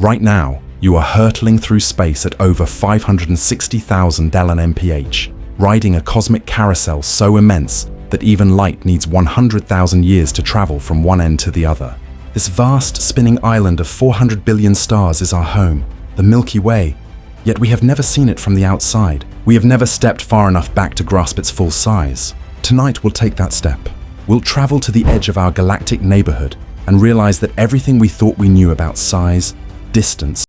Right now, you are hurtling through space at over 560,000 mph, riding a cosmic carousel so immense that even light needs 100,000 years to travel from one end to the other. This vast spinning island of 400 billion stars is our home, the Milky Way, yet we have never seen it from the outside. We have never stepped far enough back to grasp its full size. Tonight we'll take that step. We'll travel to the edge of our galactic neighborhood and realize that everything we thought we knew about size, distance,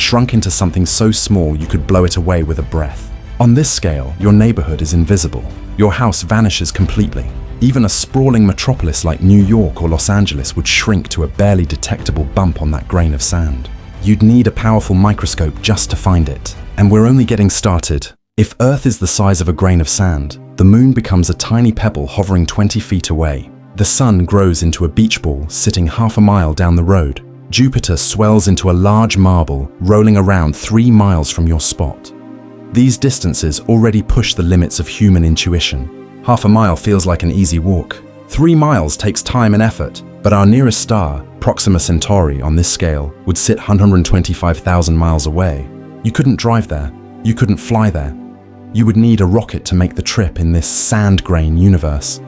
shrunk into something so small you could blow it away with a breath. On this scale, your neighborhood is invisible. Your house vanishes completely. Even a sprawling metropolis like New York or Los Angeles would shrink to a barely detectable bump on that grain of sand. You'd need a powerful microscope just to find it. And we're only getting started. If Earth is the size of a grain of sand, the moon becomes a tiny pebble hovering 20 feet away. The Sun grows into a beach ball sitting half a mile down the road. Jupiter swells into a large marble rolling around 3 miles from your spot. These distances already push the limits of human intuition. Half a mile feels like an easy walk. 3 miles takes time and effort, but our nearest star, Proxima Centauri, on this scale, would sit 125,000 miles away. You couldn't drive there. You couldn't fly there. You would need a rocket to make the trip in this sand grain universe.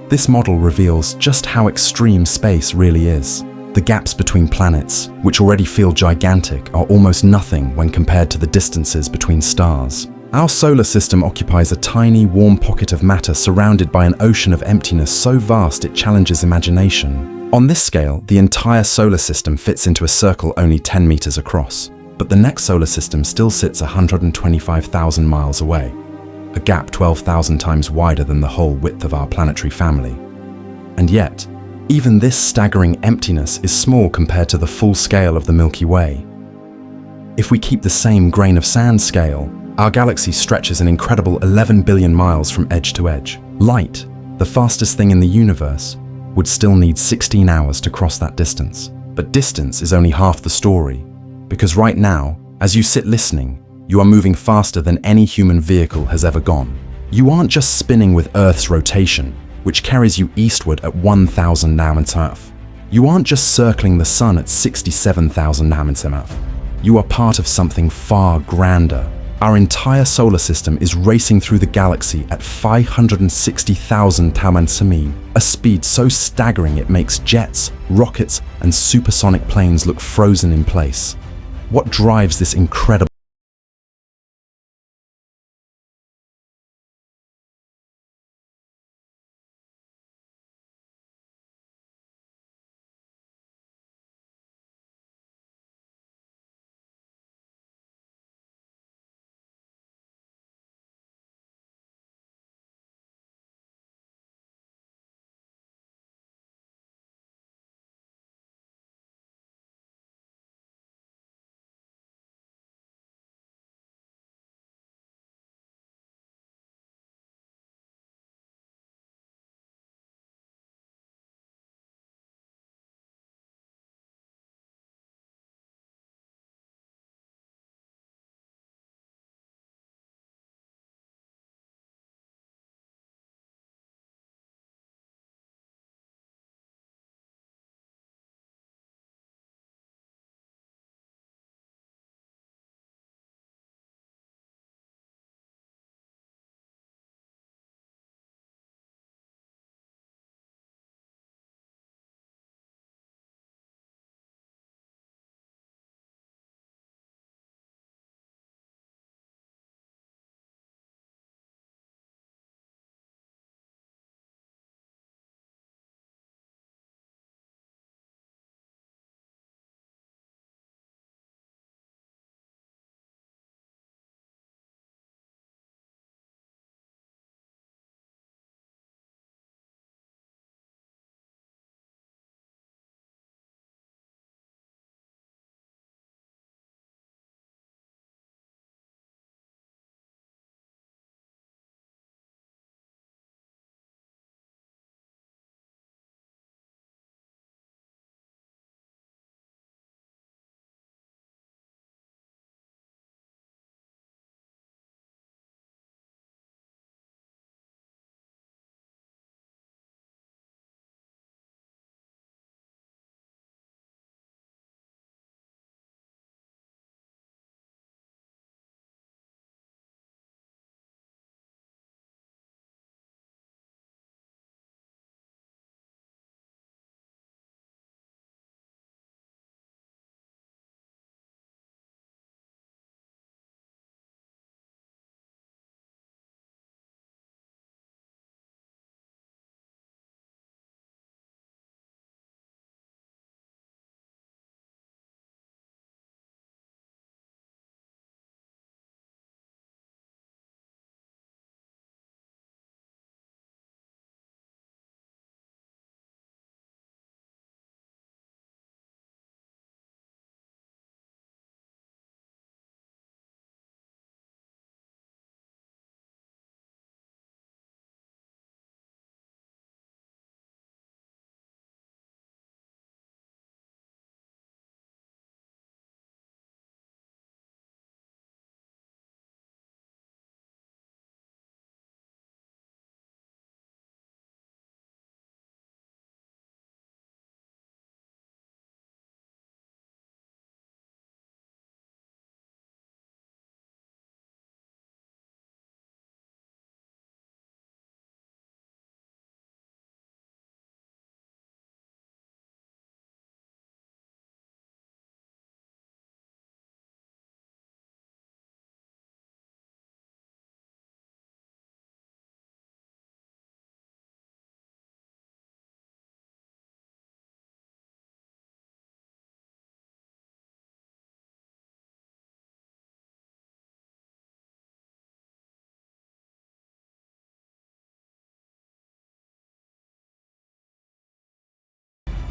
This model reveals just how extreme space really is. The gaps between planets, which already feel gigantic, are almost nothing when compared to the distances between stars. Our solar system occupies a tiny, warm pocket of matter surrounded by an ocean of emptiness so vast it challenges imagination. On this scale, the entire solar system fits into a circle only 10 meters across. But the next solar system still sits 125,000 miles away, a gap 12,000 times wider than the whole width of our planetary family. And yet, even this staggering emptiness is small compared to the full scale of the Milky Way. If we keep the same grain of sand scale, our galaxy stretches an incredible 11 billion miles from edge to edge. Light, the fastest thing in the universe, would still need 16 hours to cross that distance. But distance is only half the story, because right now, as you sit listening, you are moving faster than any human vehicle has ever gone. You aren't just spinning with Earth's rotation, which carries you eastward at 1,000 nm. You aren't just circling the Sun at 67,000 nm. You are part of something far grander. Our entire solar system is racing through the galaxy at 560,000 nm, a speed so staggering it makes jets, rockets, and supersonic planes look frozen in place. What drives this incredible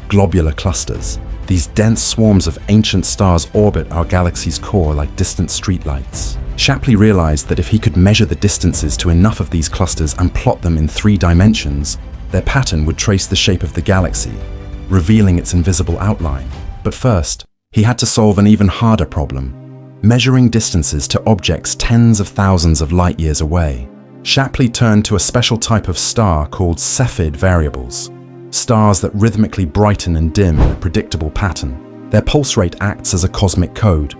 globular clusters. These dense swarms of ancient stars orbit our galaxy's core like distant streetlights. Shapley realized that if he could measure the distances to enough of these clusters and plot them in 3 dimensions, their pattern would trace the shape of the galaxy, revealing its invisible outline. But first, he had to solve an even harder problem: measuring distances to objects tens of thousands of light years away. Shapley turned to a special type of star called Cepheid variables, stars that rhythmically brighten and dim in a predictable pattern. Their pulse rate acts as a cosmic code.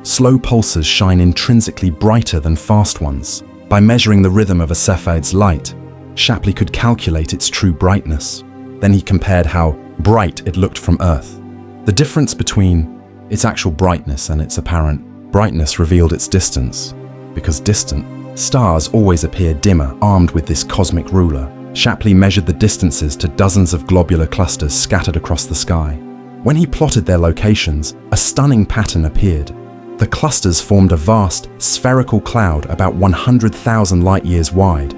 Slow pulses shine intrinsically brighter than fast ones. By measuring the rhythm of a Cepheid's light, Shapley could calculate its true brightness. Then he compared how bright it looked from Earth. The difference between its actual brightness and its apparent brightness revealed its distance. Because distant stars always appear dimmer, armed with this cosmic ruler. Shapley measured the distances to dozens of globular clusters scattered across the sky. When he plotted their locations, a stunning pattern appeared. The clusters formed a vast, spherical cloud about 100,000 light-years wide.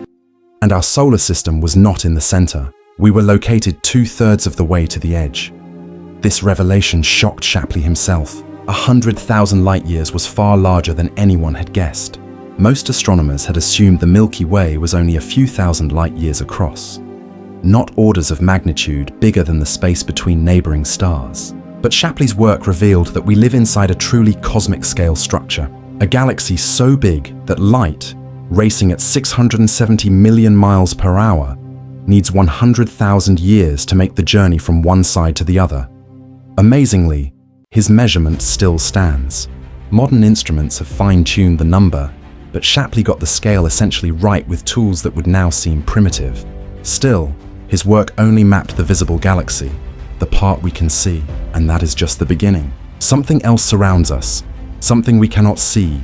And our solar system was not in the center. We were located 2/3 of the way to the edge. This revelation shocked Shapley himself. 100,000 light-years was far larger than anyone had guessed. Most astronomers had assumed the Milky Way was only a few thousand light-years across, not orders of magnitude bigger than the space between neighboring stars. But Shapley's work revealed that we live inside a truly cosmic-scale structure, a galaxy so big that light, racing at 670 million miles per hour, needs 100,000 years to make the journey from one side to the other. Amazingly, his measurement still stands. Modern instruments have fine-tuned the number, but Shapley got the scale essentially right with tools that would now seem primitive. Still, his work only mapped the visible galaxy, the part we can see, and that is just the beginning. Something else surrounds us, something we cannot see,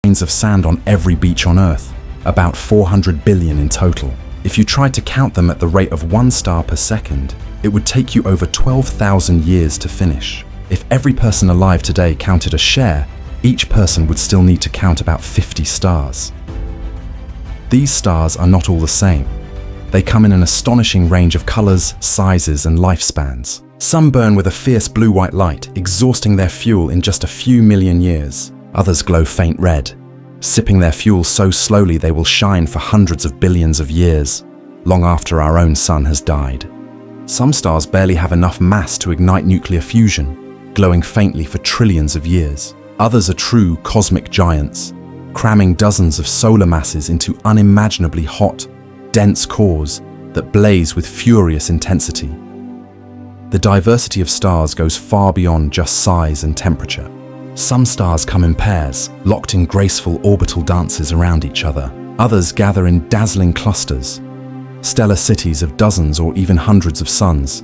grains of sand on every beach on Earth, about 400 billion in total. If you tried to count them at the rate of 1 star per second, it would take you over 12,000 years to finish. If every person alive today counted a share, each person would still need to count about 50 stars. These stars are not all the same. They come in an astonishing range of colors, sizes, and lifespans. Some burn with a fierce blue-white light, exhausting their fuel in just a few million years. Others glow faint red, sipping their fuel so slowly they will shine for hundreds of billions of years, long after our own sun has died. Some stars barely have enough mass to ignite nuclear fusion, glowing faintly for trillions of years. Others are true cosmic giants, cramming dozens of solar masses into unimaginably hot, dense cores that blaze with furious intensity. The diversity of stars goes far beyond just size and temperature. Some stars come in pairs, locked in graceful orbital dances around each other. Others gather in dazzling clusters, stellar cities of dozens or even hundreds of suns,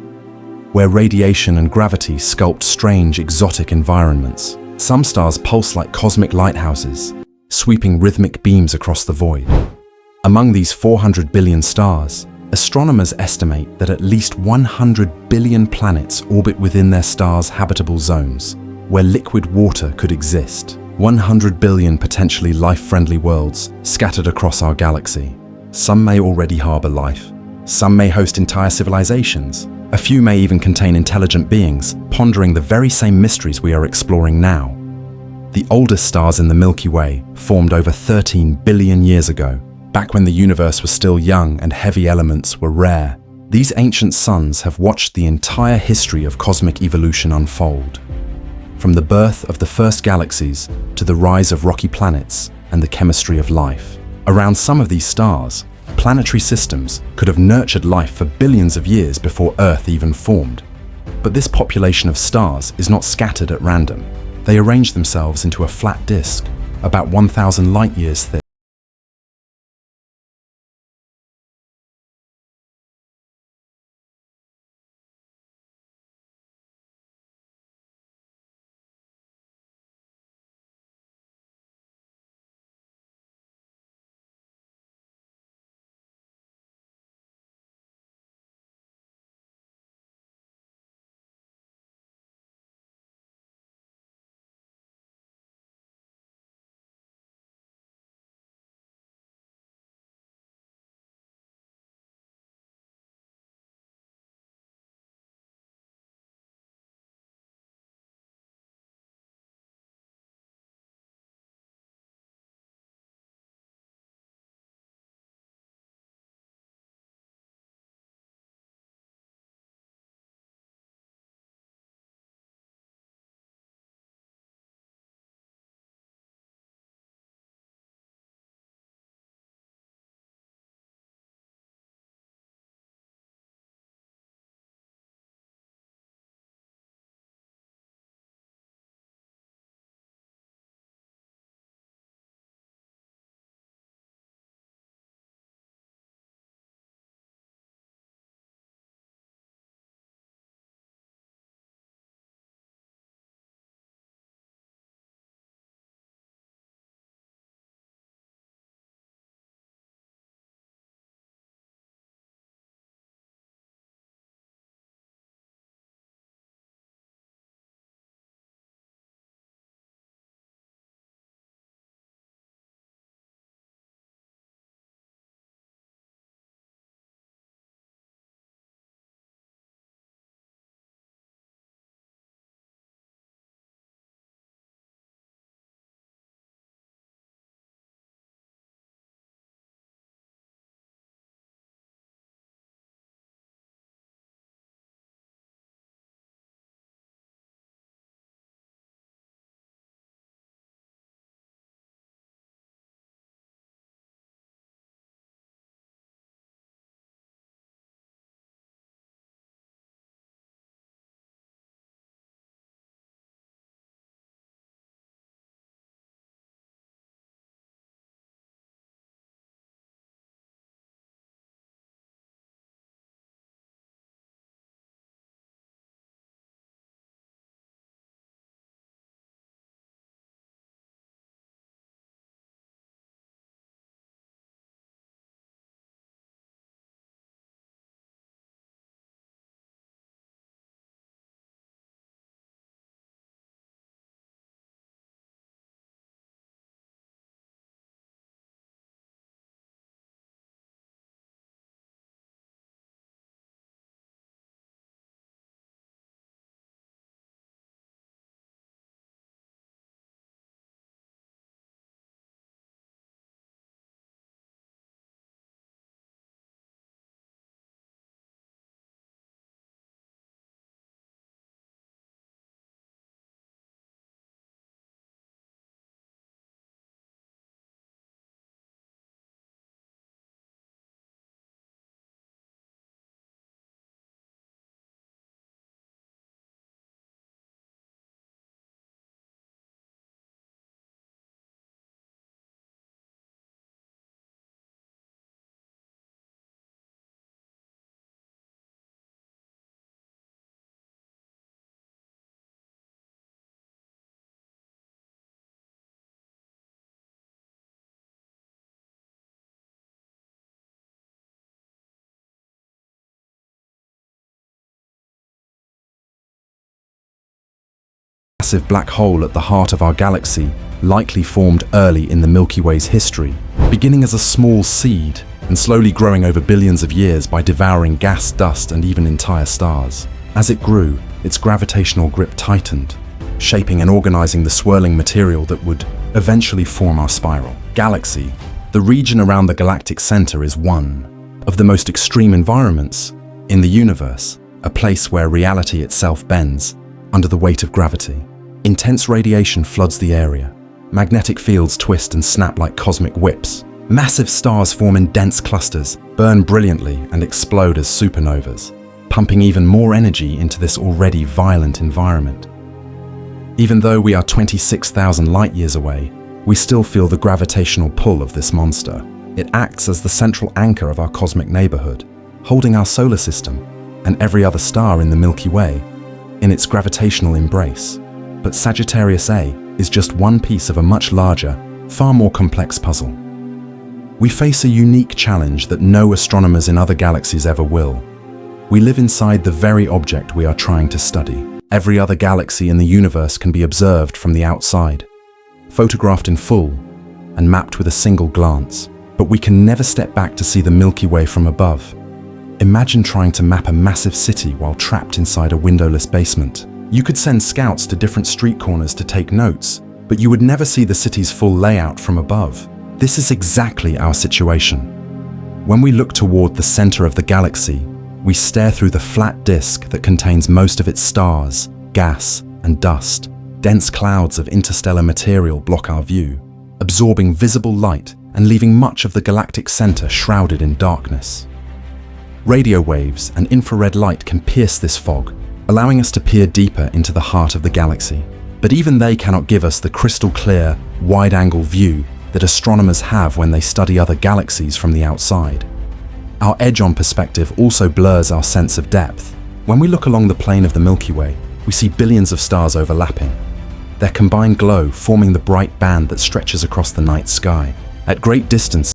where radiation and gravity sculpt strange, exotic environments. Some stars pulse like cosmic lighthouses, sweeping rhythmic beams across the void. Among these 400 billion stars, astronomers estimate that at least 100 billion planets orbit within their stars' habitable zones, where liquid water could exist. 100 billion potentially life-friendly worlds scattered across our galaxy. Some may already harbor life. Some may host entire civilizations. A few may even contain intelligent beings, pondering the very same mysteries we are exploring now. The oldest stars in the Milky Way formed over 13 billion years ago, back when the universe was still young and heavy elements were rare. These ancient suns have watched the entire history of cosmic evolution unfold. From the birth of the first galaxies to the rise of rocky planets and the chemistry of life. Around some of these stars, planetary systems could have nurtured life for billions of years before Earth even formed. But this population of stars is not scattered at random. They arrange themselves into a flat disk, about 1,000 light-years thick. massive black hole at the heart of our galaxy likely formed early in the Milky Way's history, beginning as a small seed and slowly growing over billions of years by devouring gas, dust, and even entire stars. As it grew, its gravitational grip tightened, shaping and organizing the swirling material that would eventually form our spiral. Galaxy, the region around the galactic center, is one of the most extreme environments in the universe, a place where reality itself bends under the weight of gravity. Intense radiation floods the area. Magnetic fields twist and snap like cosmic whips. Massive stars form in dense clusters, burn brilliantly, and explode as supernovas, pumping even more energy into this already violent environment. Even though we are 26,000 light years away, we still feel the gravitational pull of this monster. It acts as the central anchor of our cosmic neighborhood, holding our solar system and every other star in the Milky Way in its gravitational embrace. But Sagittarius A is just one piece of a much larger, far more complex puzzle. We face a unique challenge that no astronomers in other galaxies ever will. We live inside the very object we are trying to study. Every other galaxy in the universe can be observed from the outside, photographed in full, and mapped with a single glance. But we can never step back to see the Milky Way from above. Imagine trying to map a massive city while trapped inside a windowless basement. You could send scouts to different street corners to take notes, but you would never see the city's full layout from above. This is exactly our situation. When we look toward the center of the galaxy, we stare through the flat disk that contains most of its stars, gas, and dust. Dense clouds of interstellar material block our view, absorbing visible light and leaving much of the galactic center shrouded in darkness. Radio waves and infrared light can pierce this fog, allowing us to peer deeper into the heart of the galaxy. But even they cannot give us the crystal-clear, wide-angle view that astronomers have when they study other galaxies from the outside. Our edge-on perspective also blurs our sense of depth. When we look along the plane of the Milky Way, we see billions of stars overlapping, their combined glow forming the bright band that stretches across the night sky. At great distance,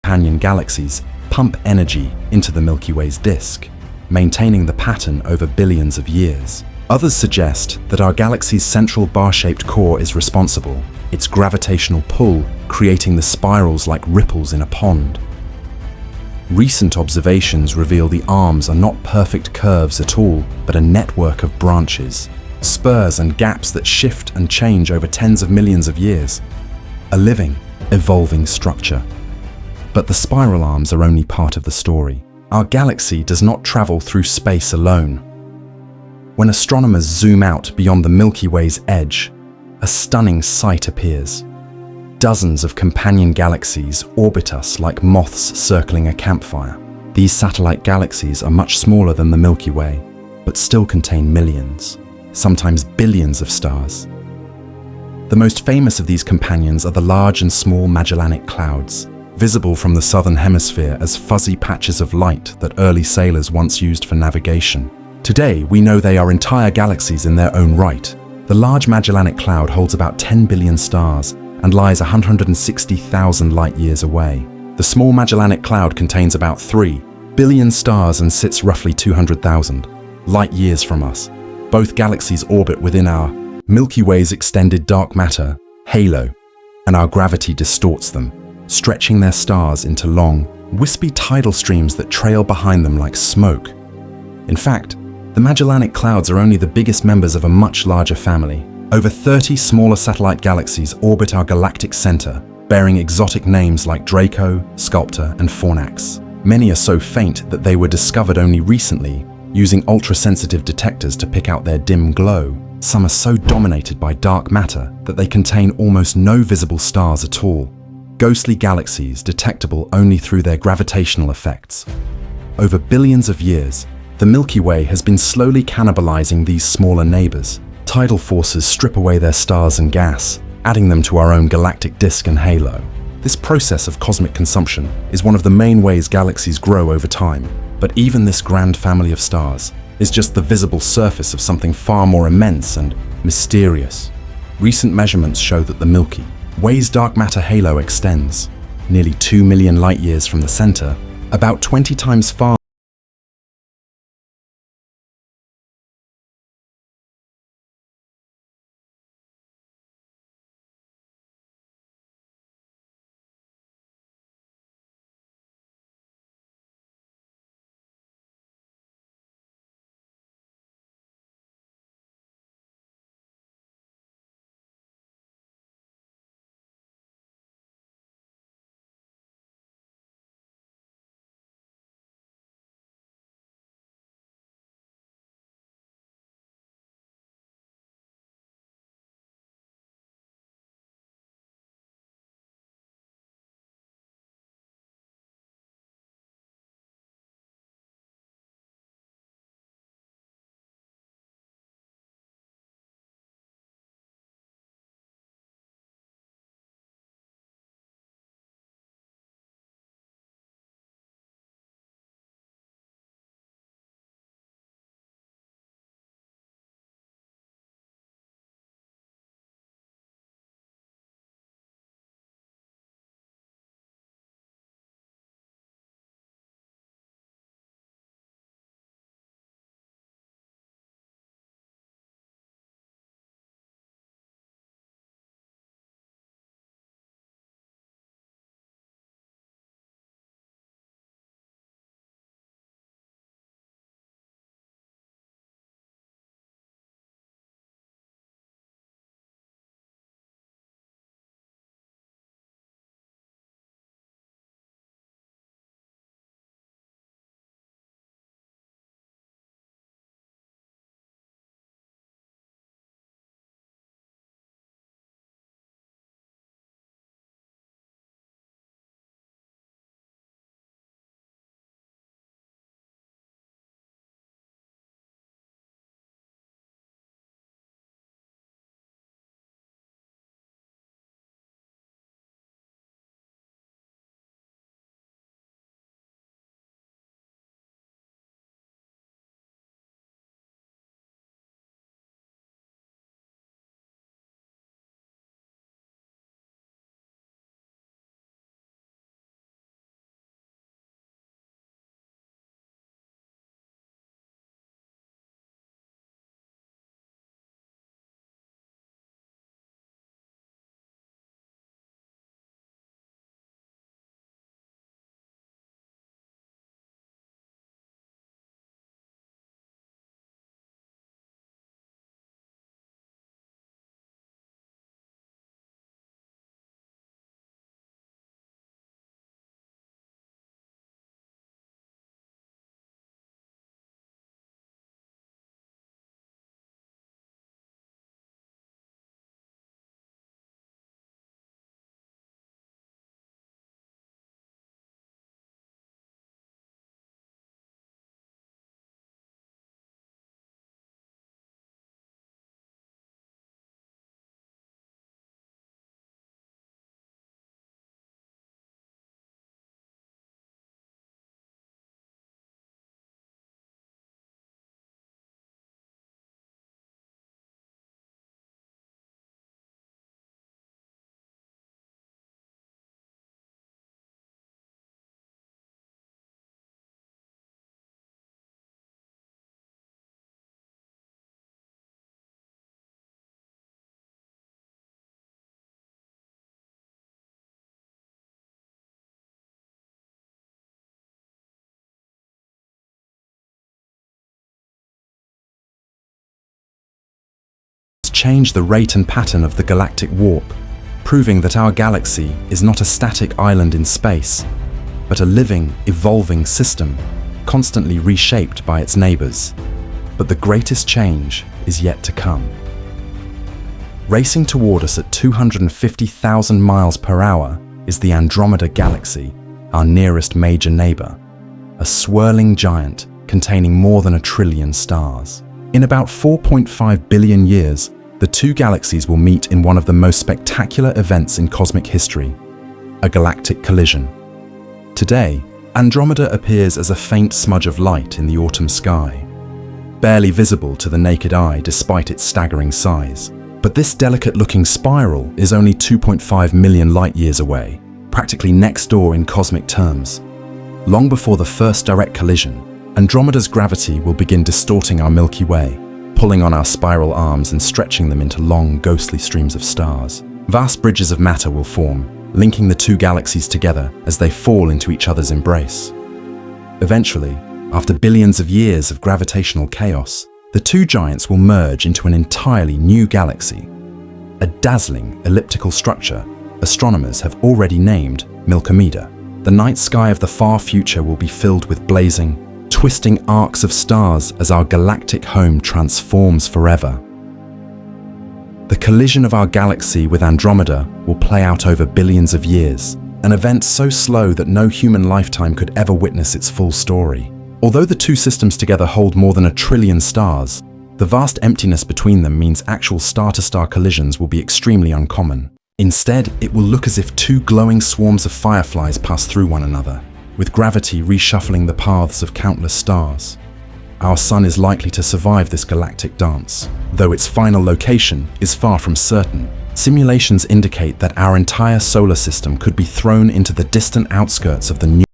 companion galaxies pump energy into the Milky Way's disk, maintaining the pattern over billions of years. Others suggest that our galaxy's central bar-shaped core is responsible, its gravitational pull creating the spirals like ripples in a pond. Recent observations reveal the arms are not perfect curves at all, but a network of branches, spurs and gaps that shift and change over tens of millions of years. A living, evolving structure. But the spiral arms are only part of the story. Our galaxy does not travel through space alone. When astronomers zoom out beyond the Milky Way's edge, a stunning sight appears. Dozens of companion galaxies orbit us like moths circling a campfire. These satellite galaxies are much smaller than the Milky Way, but still contain millions, sometimes billions of stars. The most famous of these companions are the Large and Small Magellanic Clouds, visible from the southern hemisphere as fuzzy patches of light that early sailors once used for navigation. Today, we know they are entire galaxies in their own right. The Large Magellanic Cloud holds about 10 billion stars and lies 160,000 light-years away. The Small Magellanic Cloud contains about 3 billion stars and sits roughly 200,000 light-years from us. Both galaxies orbit within our Milky Way's extended dark matter, halo, and our gravity distorts them, stretching their stars into long, wispy tidal streams that trail behind them like smoke. In fact, the Magellanic Clouds are only the biggest members of a much larger family. Over 30 smaller satellite galaxies orbit our galactic center, bearing exotic names like Draco, Sculptor, and Fornax. Many are so faint that they were discovered only recently, using ultra-sensitive detectors to pick out their dim glow. Some are so dominated by dark matter that they contain almost no visible stars at all. Ghostly galaxies detectable only through their gravitational effects. Over billions of years, the Milky Way has been slowly cannibalizing these smaller neighbors. Tidal forces strip away their stars and gas, adding them to our own galactic disk and halo. This process of cosmic consumption is one of the main ways galaxies grow over time. But even this grand family of stars is just the visible surface of something far more immense and mysterious. Recent measurements show that the Milky Way's dark matter halo extends nearly 2 million light-years from the center, about 20 times farther change the rate and pattern of the galactic warp, proving that our galaxy is not a static island in space, but a living, evolving system, constantly reshaped by its neighbors. But the greatest change is yet to come. Racing toward us at 250,000 miles per hour is the Andromeda galaxy, our nearest major neighbor, a swirling giant containing more than 1 trillion stars. In about 4.5 billion years, the two galaxies will meet in one of the most spectacular events in cosmic history, a galactic collision. Today, Andromeda appears as a faint smudge of light in the autumn sky, barely visible to the naked eye despite its staggering size. But this delicate-looking spiral is only 2.5 million light-years away, practically next door in cosmic terms. Long before the first direct collision, Andromeda's gravity will begin distorting our Milky Way, pulling on our spiral arms and stretching them into long, ghostly streams of stars. Vast bridges of matter will form, linking the two galaxies together as they fall into each other's embrace. Eventually, after billions of years of gravitational chaos, the two giants will merge into an entirely new galaxy, a dazzling elliptical structure astronomers have already named Milky. The night sky of the far future will be filled with blazing, twisting arcs of stars as our galactic home transforms forever. The collision of our galaxy with Andromeda will play out over billions of years, an event so slow that no human lifetime could ever witness its full story. Although the two systems together hold more than 1 trillion stars, the vast emptiness between them means actual star-to-star collisions will be extremely uncommon. Instead, it will look as if two glowing swarms of fireflies pass through one another, with gravity reshuffling the paths of countless stars. Our sun is likely to survive this galactic dance, though its final location is far from certain. Simulations indicate that our entire solar system could be thrown into the distant outskirts of the new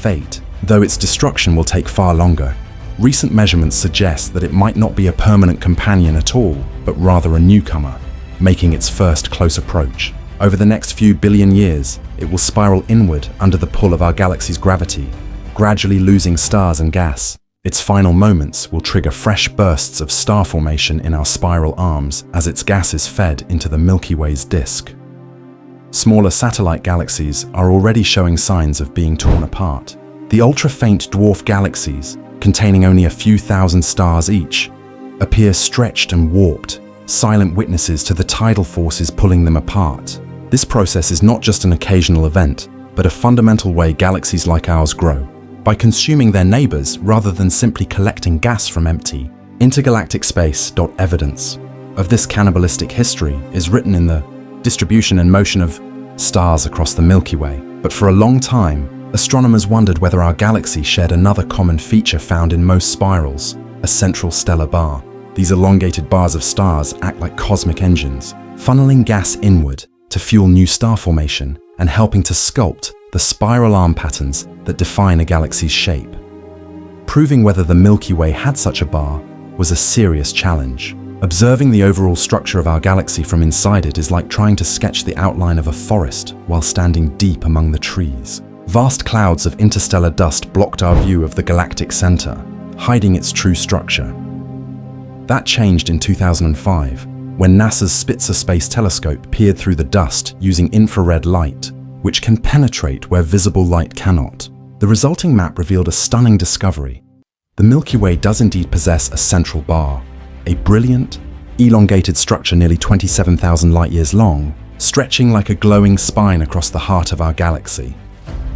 fate, though its destruction will take far longer. Recent measurements suggest that it might not be a permanent companion at all, but rather a newcomer, making its first close approach. Over the next few billion years, it will spiral inward under the pull of our galaxy's gravity, gradually losing stars and gas. Its final moments will trigger fresh bursts of star formation in our spiral arms as its gas is fed into the Milky Way's disk. Smaller satellite galaxies are already showing signs of being torn apart. The ultra-faint dwarf galaxies, containing only a few thousand stars each, appear stretched and warped, silent witnesses to the tidal forces pulling them apart. This process is not just an occasional event, but a fundamental way galaxies like ours grow. By consuming their neighbors rather than simply collecting gas from empty, intergalactic space. Evidence of this cannibalistic history is written in the distribution and motion of stars across the Milky Way. But for a long time, astronomers wondered whether our galaxy shared another common feature found in most spirals, a central stellar bar. These elongated bars of stars act like cosmic engines, funneling gas inward to fuel new star formation and helping to sculpt the spiral arm patterns that define a galaxy's shape. Proving whether the Milky Way had such a bar was a serious challenge. Observing the overall structure of our galaxy from inside it is like trying to sketch the outline of a forest while standing deep among the trees. Vast clouds of interstellar dust blocked our view of the galactic center, hiding its true structure. That changed in 2005, when NASA's Spitzer Space Telescope peered through the dust using infrared light, which can penetrate where visible light cannot. The resulting map revealed a stunning discovery. The Milky Way does indeed possess a central bar, a brilliant, elongated structure nearly 27,000 light-years long, stretching like a glowing spine across the heart of our galaxy.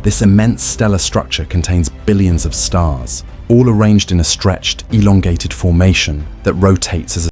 This immense stellar structure contains billions of stars, all arranged in a stretched, elongated formation that rotates as a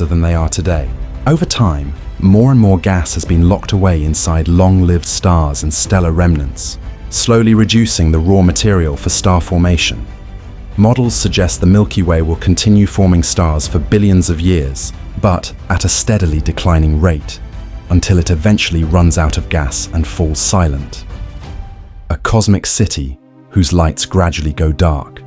than they are today. Over time, more and more gas has been locked away inside long-lived stars and stellar remnants, slowly reducing the raw material for star formation. Models suggest the Milky Way will continue forming stars for billions of years, but at a steadily declining rate, until it eventually runs out of gas and falls silent. A cosmic city whose lights gradually go dark.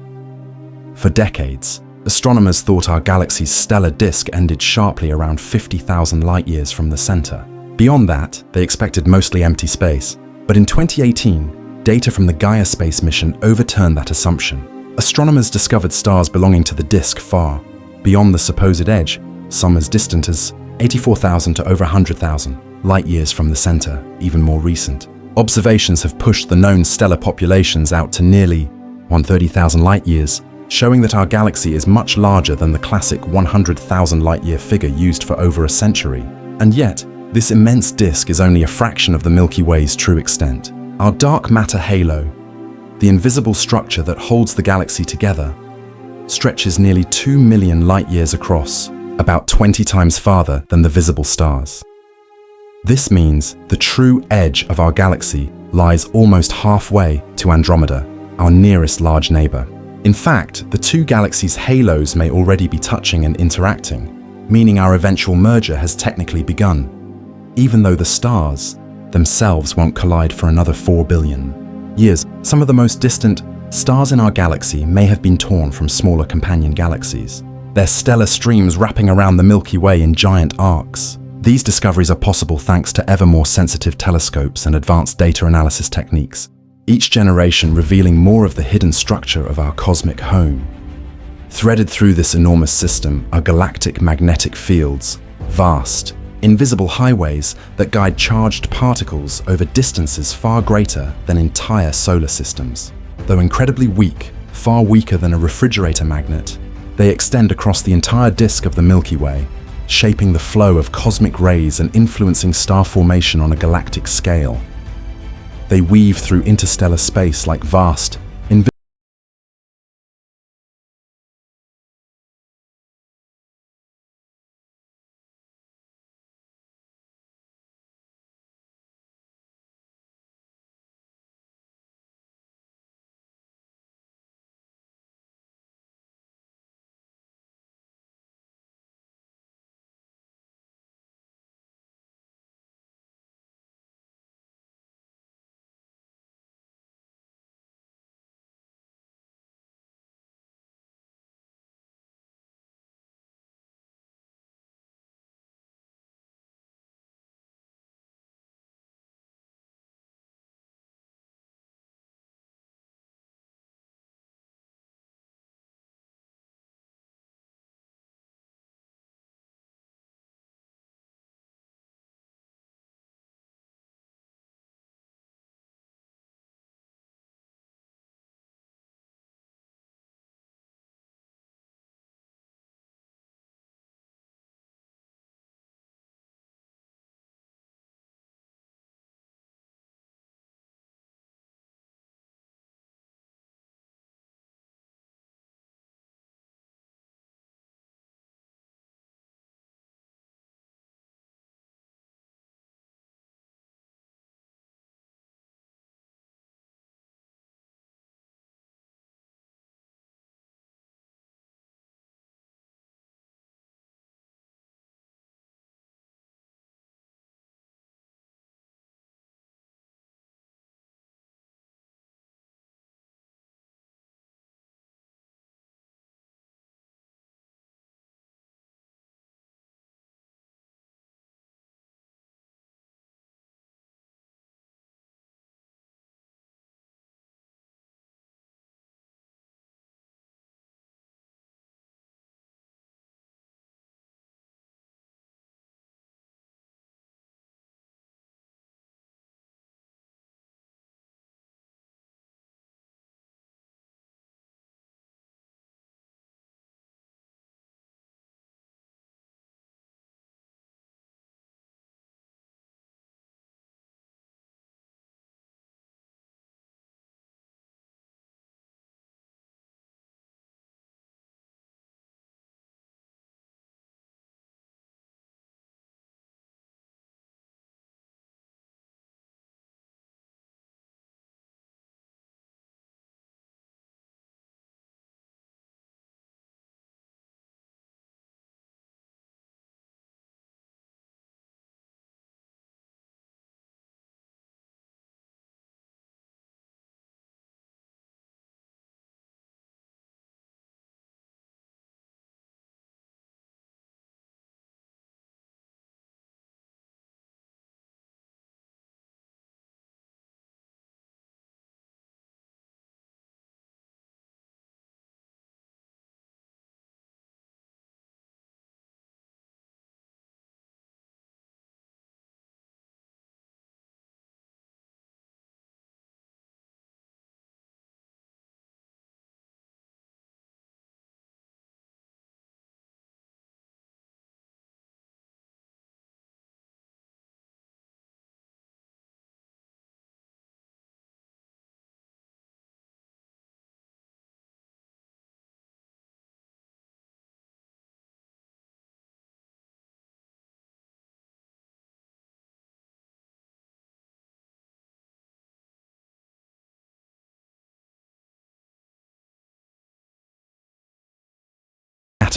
For decades, astronomers thought our galaxy's stellar disk ended sharply around 50,000 light-years from the center. Beyond that, they expected mostly empty space. But in 2018, data from the Gaia space mission overturned that assumption. Astronomers discovered stars belonging to the disk far beyond the supposed edge, some as distant as 84,000 to over 100,000 light-years from the center, even more recent. Observations have pushed the known stellar populations out to nearly 130,000 light-years, showing that our galaxy is much larger than the classic 100,000 light-year figure used for over a century. And yet, this immense disk is only a fraction of the Milky Way's true extent. Our dark matter halo, the invisible structure that holds the galaxy together, stretches nearly 2 million light-years across, about 20 times farther than the visible stars. This means the true edge of our galaxy lies almost halfway to Andromeda, our nearest large neighbor. In fact, the two galaxies' halos may already be touching and interacting, meaning our eventual merger has technically begun, even though the stars themselves won't collide for another 4 billion years. Some of the most distant stars in our galaxy may have been torn from smaller companion galaxies, their stellar streams wrapping around the Milky Way in giant arcs. These discoveries are possible thanks to ever more sensitive telescopes and advanced data analysis techniques, each generation revealing more of the hidden structure of our cosmic home. Threaded through this enormous system are galactic magnetic fields, vast, invisible highways that guide charged particles over distances far greater than entire solar systems. Though incredibly weak, far weaker than a refrigerator magnet, they extend across the entire disk of the Milky Way, shaping the flow of cosmic rays and influencing star formation on a galactic scale. They weave through interstellar space like vast,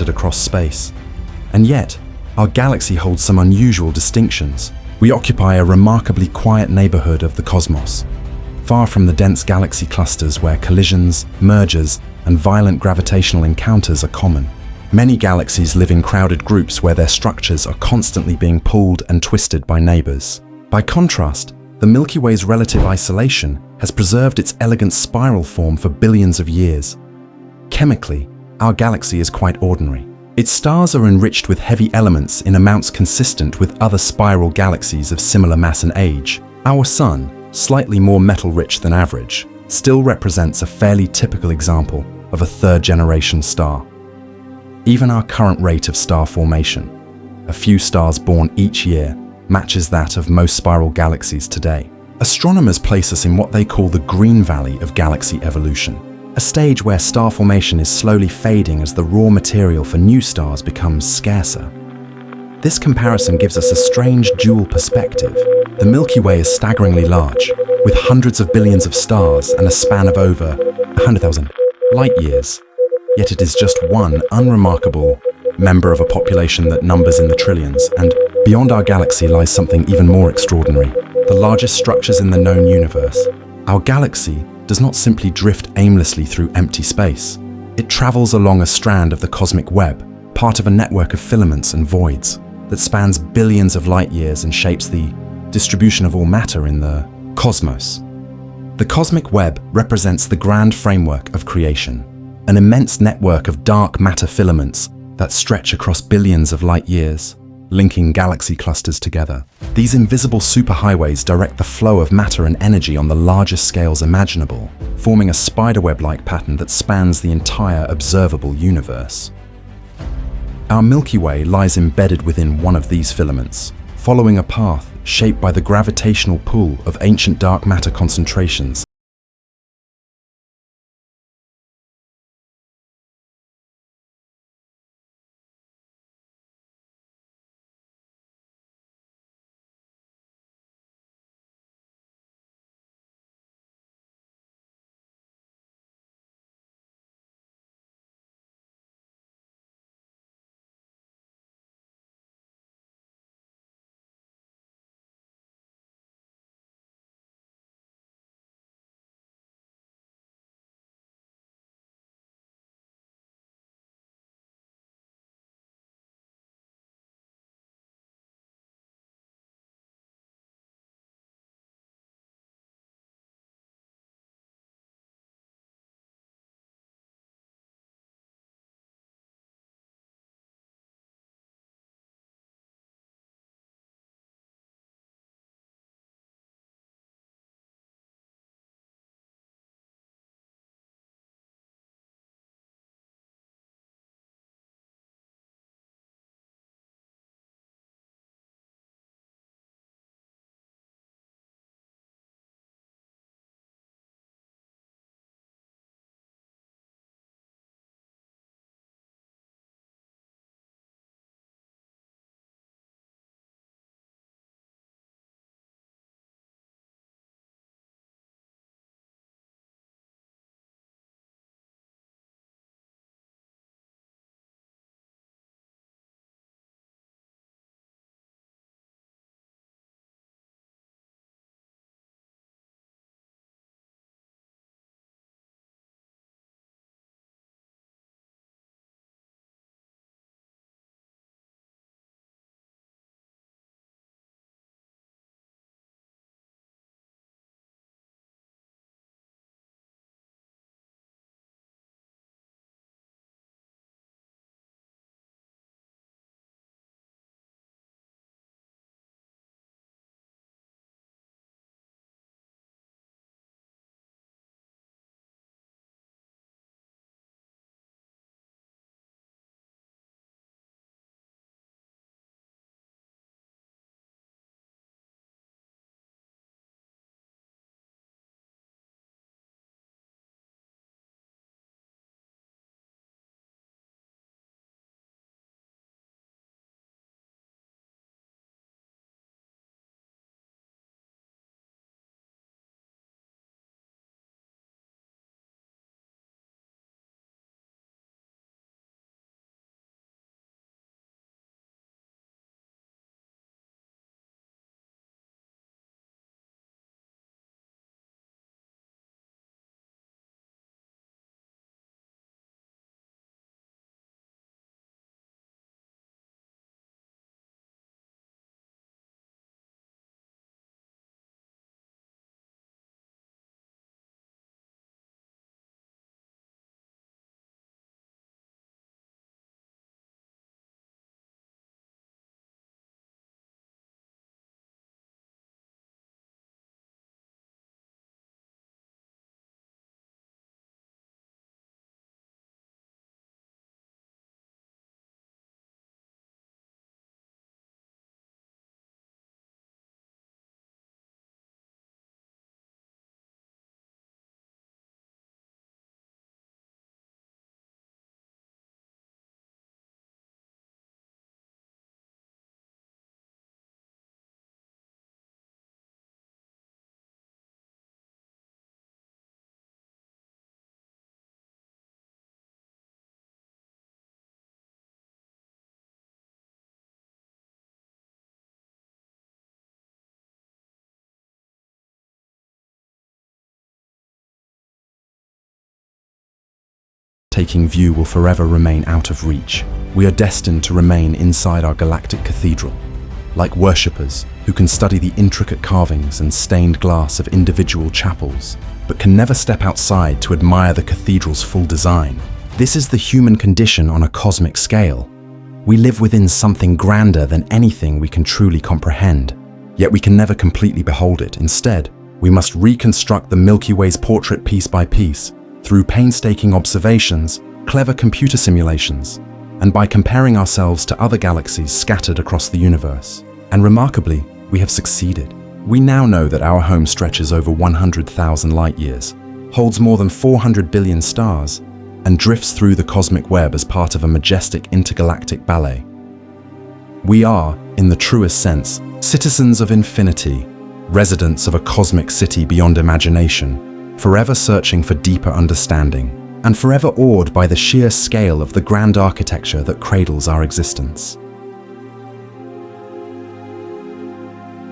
scattered across space. And yet, our galaxy holds some unusual distinctions. We occupy a remarkably quiet neighborhood of the cosmos, far from the dense galaxy clusters where collisions, mergers, and violent gravitational encounters are common. Many galaxies live in crowded groups where their structures are constantly being pulled and twisted by neighbors. By contrast, the Milky Way's relative isolation has preserved its elegant spiral form for billions of years. Chemically, our galaxy is quite ordinary. Its stars are enriched with heavy elements in amounts consistent with other spiral galaxies of similar mass and age. Our Sun, slightly more metal-rich than average, still represents a fairly typical example of a third-generation star. Even our current rate of star formation, a few stars born each year, matches that of most spiral galaxies today. Astronomers place us in what they call the green valley of galaxy evolution, a stage where star formation is slowly fading as the raw material for new stars becomes scarcer. This comparison gives us a strange dual perspective. The Milky Way is staggeringly large, with hundreds of billions of stars and a span of over 100,000 light-years. Yet it is just one unremarkable member of a population that numbers in the trillions, and beyond our galaxy lies something even more extraordinary: the largest structures in the known universe. Our galaxy does not simply drift aimlessly through empty space. It travels along a strand of the cosmic web, part of a network of filaments and voids that spans billions of light-years and shapes the distribution of all matter in the cosmos. The cosmic web represents the grand framework of creation, an immense network of dark matter filaments that stretch across billions of light-years, linking galaxy clusters together. These invisible superhighways direct the flow of matter and energy on the largest scales imaginable, forming a spiderweb-like pattern that spans the entire observable universe. Our Milky Way lies embedded within one of these filaments, following a path shaped by the gravitational pull of ancient dark matter concentrations breathtaking view will forever remain out of reach. We are destined to remain inside our galactic cathedral, like worshippers who can study the intricate carvings and stained glass of individual chapels, but can never step outside to admire the cathedral's full design. This is the human condition on a cosmic scale. We live within something grander than anything we can truly comprehend, yet we can never completely behold it. Instead, we must reconstruct the Milky Way's portrait piece by piece, through painstaking observations, clever computer simulations, and by comparing ourselves to other galaxies scattered across the universe. And remarkably, we have succeeded. We now know that our home stretches over 100,000 light-years, holds more than 400 billion stars, and drifts through the cosmic web as part of a majestic intergalactic ballet. We are, in the truest sense, citizens of infinity, residents of a cosmic city beyond imagination, forever searching for deeper understanding, and forever awed by the sheer scale of the grand architecture that cradles our existence.